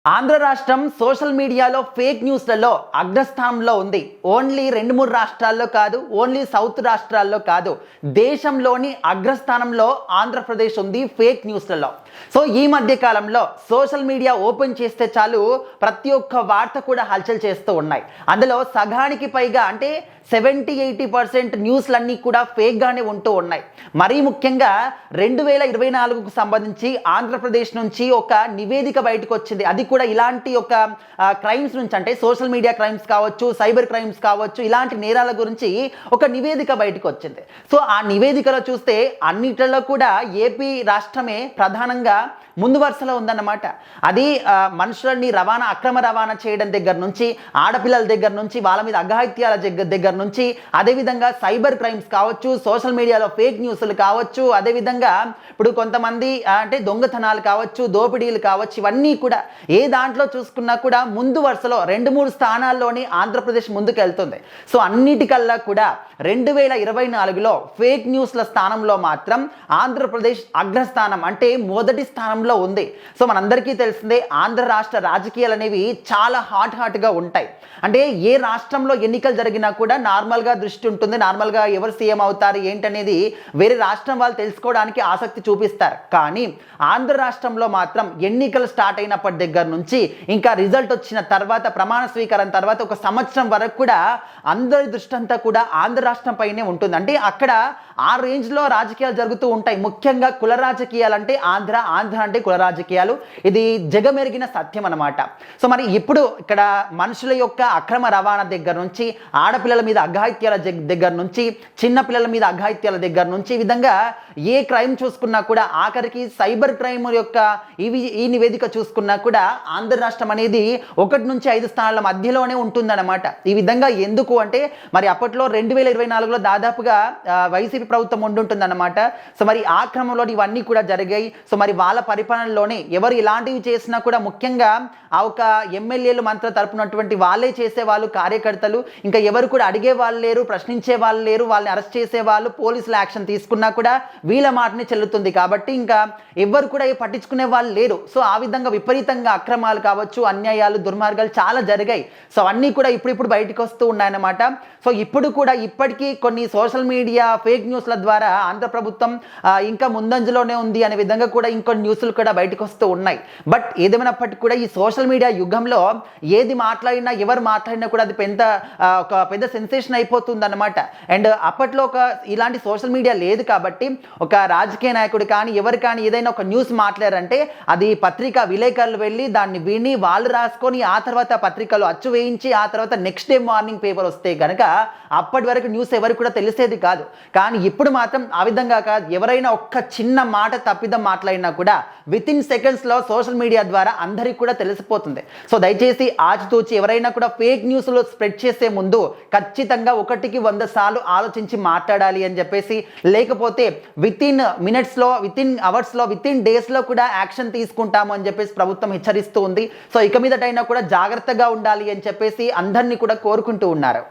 ఆంధ్ర రాష్ట్రం సోషల్ మీడియాలో ఫేక్ న్యూస్లలో అగ్రస్థానంలో ఉంది. ఓన్లీ 2-3 రాష్ట్రాల్లో కాదు, ఓన్లీ సౌత్ రాష్ట్రాల్లో కాదు, దేశంలోని అగ్రస్థానంలో ఆంధ్రప్రదేశ్ ఉంది ఫేక్ న్యూస్లలో. సో ఈ మధ్య కాలంలో సోషల్ మీడియా ఓపెన్ చేస్తే చాలు ప్రతి ఒక్క వార్త కూడా హల్చల్ చేస్తూ ఉన్నాయి. అందులో సగానికి పైగా అంటే 70-80% న్యూస్లన్నీ కూడా ఫేక్గానే ఉంటూ ఉన్నాయి. మరీ ముఖ్యంగా 2024కు సంబంధించి ఆంధ్రప్రదేశ్ నుంచి ఒక నివేదిక బయటకు వచ్చింది. అది కూడా ఇలాంటి ఒక క్రైమ్స్ నుంచి, అంటే సోషల్ మీడియా క్రైమ్స్ కావచ్చు, సైబర్ క్రైమ్స్ కావచ్చు, ఇలాంటి నేరాల గురించి ఒక నివేదిక బయటకు వచ్చింది. సో ఆ నివేదికలో చూస్తే అన్నిటిలో కూడా ఏపీ రాష్ట్రమే ప్రధానంగా ముందు వరుసలో ఉందన్నమాట. అది మనుషులని అక్రమ రవాణా చేయడం దగ్గర నుంచి, ఆడపిల్లల దగ్గర నుంచి, వాళ్ళ మీద అఘాయిత్యాల దగ్గర నుంచి, అదేవిధంగా సైబర్ క్రైమ్స్ కావచ్చు, సోషల్ మీడియాలో ఫేక్ న్యూస్లు కావచ్చు, అదేవిధంగా ఇప్పుడు కొంతమంది అంటే దొంగతనాలు కావచ్చు, దోపిడీలు కావచ్చు, ఇవన్నీ కూడా ఏ దాంట్లో చూసుకున్నా కూడా ముందు వరుసలో 2-3 స్థానాల్లోని ఆంధ్రప్రదేశ్ ముందుకు వెళ్తుంది. సో అన్నిటికల్లా కూడా 2024లో ఫేక్ న్యూస్ల స్థానంలో మాత్రం ఆంధ్రప్రదేశ్ అగ్రస్థానం, అంటే మొదటి స్థానంలో ఉంది. సో మనందరికీ తెలిసిందే ఆంధ్ర రాష్ట్ర రాజకీయాలు అనేవి చాలా హాట్గా ఉంటాయి. అంటే ఏ రాష్ట్రంలో ఎన్నికలు జరిగినా కూడా నార్మల్గా దృష్టి ఉంటుంది, నార్మల్గా ఎవరు సీఎం అవుతారు ఏంటనేది వేరే రాష్ట్రం వాళ్ళు తెలుసుకోవడానికి ఆసక్తి చూపిస్తారు. కానీ ఆంధ్ర రాష్ట్రంలో మాత్రం ఎన్నికలు స్టార్ట్ అయినప్పటి దగ్గర నుంచి ఇంకా రిజల్ట్ వచ్చిన తర్వాత, ప్రమాణ స్వీకారం తర్వాత ఒక సంవత్సరం వరకు కూడా అందరి దృష్టి అంతా కూడా ఆంధ్ర రాష్ట్రం పైనే ఉంటుంది. అంటే అక్కడ ఆ రేంజ్లో రాజకీయాలు జరుగుతూ ఉంటాయి. ముఖ్యంగా కుల రాజకీయాలు అంటే ఆంధ్ర అంటే కుల రాజకీయాలు, ఇది జగమెరిగిన సత్యం అన్నమాట. సో మరి ఇప్పుడు ఇక్కడ మనుషుల యొక్క అక్రమ రవాణా దగ్గర నుంచి, ఆడపిల్లల మీద అఘాయిత్యాల దగ్గర నుంచి, చిన్న పిల్లల మీద అఘాయిత్యాల దగ్గర నుంచి, ఈ విధంగా ఏ క్రైమ్ చూసుకున్నా కూడా, ఆఖరికి సైబర్ క్రైమ్ యొక్క ఈ నివేదిక చూసుకున్నా కూడా ఆంధ్ర రాష్ట్రం అనేది 1-5 స్థానాల మధ్యలోనే ఉంటుందన్నమాట. ఈ విధంగా ఎందుకు అంటే మరి అప్పట్లో 2024లో దాదాపుగా వైసీపీ ప్రభుత్వం ఉంటుందన్నమాట. సో మరి ఆ క్రమంలో ఇవన్నీ కూడా జరిగాయి. సో మరి వాళ్ళ పరిపాలనలోనే ఎవరు ఇలాంటివి చేసినా కూడా ముఖ్యంగా ఆ ఒక ఎమ్మెల్యేలు మంత్రులు తరపునటువంటి వాళ్ళే చేసేవాళ్ళు, కార్యకర్తలు, ఇంకా ఎవరు కూడా అడిగే వాళ్ళు లేరు, ప్రశ్నించే వాళ్ళు లేరు, వాళ్ళని అరెస్ట్ చేసేవాళ్ళు, పోలీసులు యాక్షన్ తీసుకున్నా కూడా వీళ్ళ మాటనే చెల్లుతుంది. కాబట్టి ఇంకా ఎవరు కూడా పట్టించుకునే వాళ్ళు లేరు. సో ఆ విధంగా విపరీతంగా అక్రమాలు కావచ్చు, అన్యాయాలు, దుర్మార్గాలు చాలా జరిగాయి. సో అవన్నీ కూడా ఇప్పుడు బయటకు వస్తూ ఉన్నాయన్నమాట. సో ఇప్పుడు కూడా ఇప్పటికీ కొన్ని సోషల్ మీడియా ఫేక్ న్యూస్ల ద్వారా ఆంధ్ర ప్రభుత్వం ఇంకా ముందంజలోనే ఉంది అనే విధంగా కూడా ఇంకొన్ని న్యూస్లు కూడా బయటకు వస్తూ ఉన్నాయి. బట్ ఏదేమైనప్పటికీ కూడా ఈ సోషల్ మీడియా యుగంలో ఏది మాట్లాడినా, ఎవరు మాట్లాడినా కూడా అది ఒక పెద్ద సెన్సేషన్ అయిపోతుంది అన్నమాట. అండ్ అప్పట్లో ఇలాంటి సోషల్ మీడియా లేదు కాబట్టి ఒక రాజకీయ నాయకుడు కానీ ఎవరు కానీ ఏదైనా ఒక న్యూస్ మాట్లాడారంటే అది పత్రికా విలేకరులు వెళ్ళి దాన్ని విని వాళ్ళు రాసుకొని ఆ తర్వాత పత్రికలు అచ్చు వేయించి ఆ తర్వాత నెక్స్ట్ డే మార్నింగ్ పేపర్ వస్తే కనుక అప్పటి వరకు న్యూస్ ఎవరికి కూడా తెలిసేది కాదు. కానీ ఇప్పుడు మాత్రం ఆ విధంగా కాదు. ఎవరైనా ఒక్క చిన్న మాట తప్పిదం మాట్లాడినా కూడా వితిన్ సెకండ్స్లో సోషల్ మీడియా ద్వారా అందరికీ కూడా తెలిసిపోతుంది. సో దయచేసి ఆచితూచి ఎవరైనా కూడా ఫేక్ న్యూస్లో స్ప్రెడ్ చేసే ముందు ఖచ్చితంగా 100 సార్లు ఆలోచించి మాట్లాడాలి అని చెప్పేసి, లేకపోతే వితిన్ మినిట్స్లో, వితిన్ అవర్స్లో, వితిన్ డేస్లో కూడా యాక్షన్ తీసుకుంటాము అని చెప్పేసి ప్రభుత్వం హెచ్చరిస్తూ ఉంది. సో ఇక మీదటైనా కూడా జాగ్రత్తగా ఉండాలి అని చెప్పేసి అందరినీ కూడా కోరుకుంటూ ఉన్నారు.